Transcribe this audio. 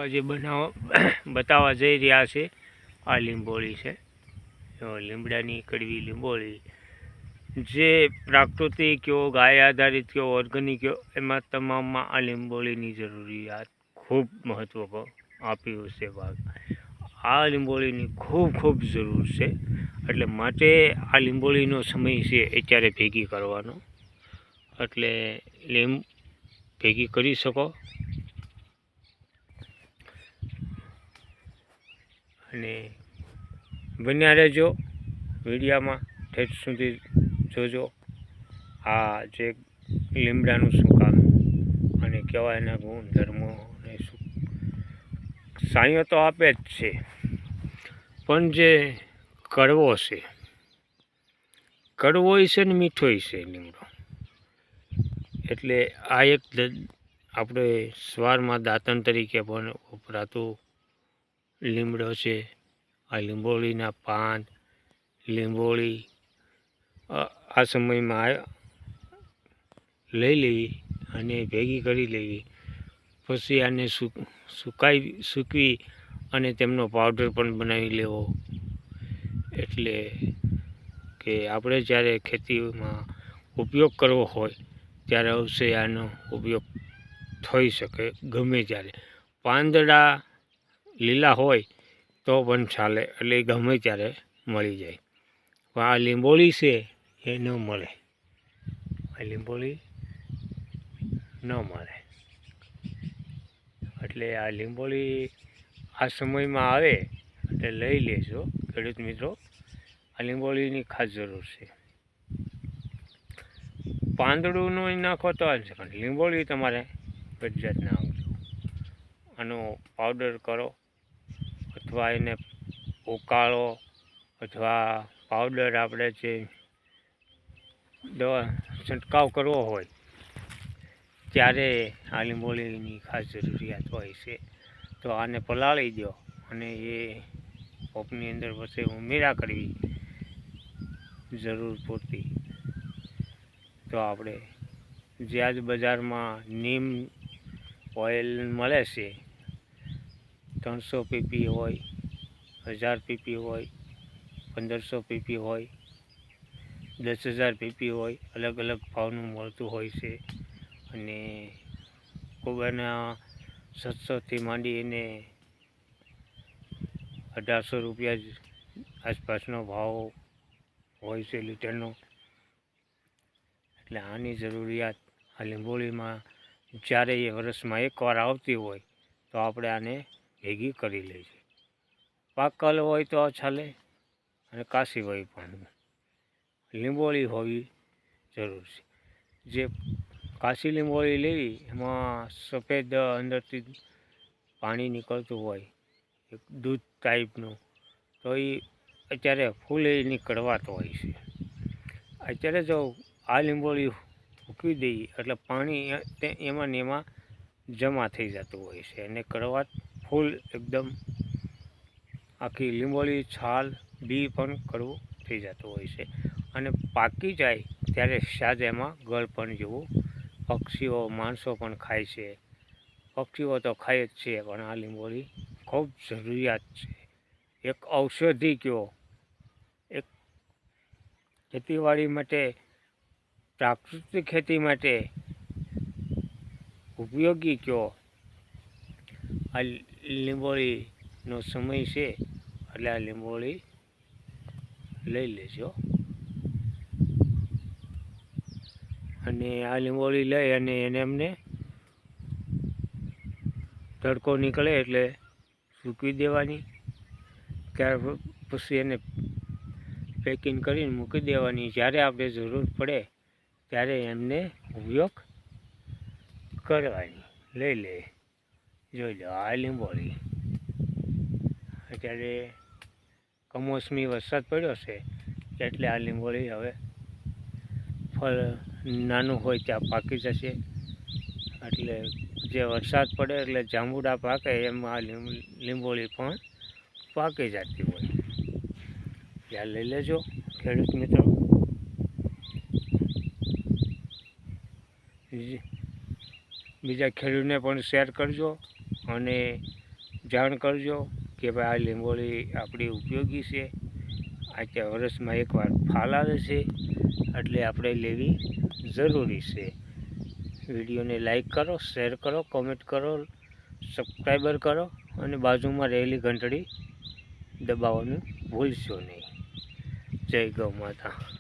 આજે બતાવવા જઈ રહ્યા છે આ લીંબોળી છે. લીમડાની કડવી લીંબોળી જે પ્રાકૃતિક કયો, ગાય આધારિત કયો, ઓર્ગેનિક કયો, એમાં તમામમાં આ લીંબોળીની જરૂરિયાત ખૂબ મહત્વ આપ્યું છે. ભાગ આ લીંબોળીની ખૂબ જરૂર છે. એટલે માટે આ લીંબોળીનો સમય છે અત્યારે ભેગી કરવાનો. એટલે લીંબ ભેગી કરી શકો અને બન્યા રહેજો વિડીયામાં, ઠેઠ સુધી જોજો. આ જે લીમડાનું શું કામ અને કેવા એના ગુણધર્મો અને શું સાંયો તો આપે જ છે, પણ જે કડવો છે, કડવોય છે ને મીઠોય છે લીમડો. એટલે આ એક આપણે સ્વારમાં દાંતણ તરીકે પણ વપરાતું લીમડો છે. આ લીંબોળીના પાન, લીંબોળી આ સમયમાં લઈ લેવી અને ભેગી કરી લેવી. પછી આને સૂકવી અને તેમનો પાવડર પણ બનાવી લેવો. એટલે કે આપણે જ્યારે ખેતીમાં ઉપયોગ કરવો હોય ત્યારે અવશ્ય આનો ઉપયોગ થઈ શકે ગમે ત્યારે. પાંદડા લીલા હોય તો પણ ચાલે, એટલે ગમે ત્યારે મળી જાય. પણ આ લીંબોળી છે એ ન મળે, આ લીંબોળી ન મળે. એટલે આ લીંબોળી આ સમયમાં આવે એટલે લઈ લેજો ખેડૂત મિત્રો. આ લીંબોળીની ખાસ જરૂર છે. પાંદડું ન નાખો તો હાલશે, પણ લીંબોળી તમારે ફરજિયાત નાખજો. આનો પાવડર કરો અથવા એને ઉકાળો અથવા પાવડર આપણે જે દવા છંટકાવ કરવો હોય ત્યારે આ લીંબોળીની ખાસ જરૂરિયાત હોય છે. તો આને પલાળી દો અને એ કોપની અંદર પછી ઉમેરા કરવી જરૂર પૂરતી. તો આપણે જે આજ બજારમાં નીમ ઓઇલ મળે છે, 300 પીપી હોય, 1000 પીપી હોય, 1500 પીપી હોય, 10,000 પીપી હોય, અલગ અલગ ભાવનું મળતું હોય છે. અને ખૂબ એના 700થી માંડી એને 1800 રૂપિયા આસપાસનો ભાવ હોય છે લીટરનો. એટલે આની જરૂરિયાત આ લીંબોળીમાં જ્યારે એ વર્ષમાં એકવાર આવતી હોય તો આપણે આને ભેગી કરી લઈએ. પાકલ હોય તો ચાલે અને કાશી હોય પણ લીંબોળી હોવી જરૂર છે. જે કાશી લીંબોળી લેવી એમાં સફેદ અંદરથી પાણી નીકળતું હોય, એક દૂધ ટાઈપનું, તો એ અત્યારે ફૂલ એ નીકળવાતો હોય છે. અત્યારે જો આ લીંબોળી મૂકી દઈએ એટલે પાણી એમાં ને એમાં જમા થઈ જતું હોય છે અને કડવાટ ફૂલ એકદમ આખી લીંબોળી છાલ બી પણ કડવું થઈ જતું હોય છે. અને પાકી જાય ત્યારે શાયદ એમાં ગળપણ જેવું પક્ષીઓ માણસો પણ ખાય છે. પક્ષીઓ તો ખાય જ છે, પણ આ લીંબોળી ખૂબ જરૂરિયાત છે. એક ઔષધિ કયો, એક ખેતીવાડી માટે, પ્રાકૃતિક ખેતી માટે ઉપયોગી કયો. આ લીંબોળીનો સમય છે એટલે આ લીંબોળી લઈ લેજો. અને આ લીંબોળી લઈ અને એને એમને તડકો નીકળે એટલે સૂકવી દેવાની. ત્યાર પછી એને પેકિંગ કરીને મૂકી દેવાની. જ્યારે આપણે જરૂર પડે ત્યારે એમને ઉપયોગ કરવાની. લઈ લે, જોઈ લો આ લીંબોળી. અત્યારે કમોસમી વરસાદ પડ્યો છે એટલે આ લીંબોળી હવે ફળ નાનું હોય ત્યાં પાકી જશે. એટલે જે વરસાદ પડે એટલે જાંબુડા પાકે એમ આ લીંબોળી પણ પાકી જતી હોય. ત્યાં લઈ લેજો ખેડૂત મિત્રો. બીજા ખેડૂતને પણ શેર કરજો અને જાણ કરજો કે ભાઈ આ લીંબોળી આપણી ઉપયોગી છે, આ વર્ષમાં એકવાર ફાલ આવે છે એટલે આપણે લેવી જરૂરી છે. વિડીયોને લાઈક કરો, શેર કરો, કોમેન્ટ કરો, સબસ્ક્રાઈબર કરો અને બાજુમાં રહેલી ઘંટડી દબાવવાનું ભૂલશો નહીં. જય ગૌ માતા.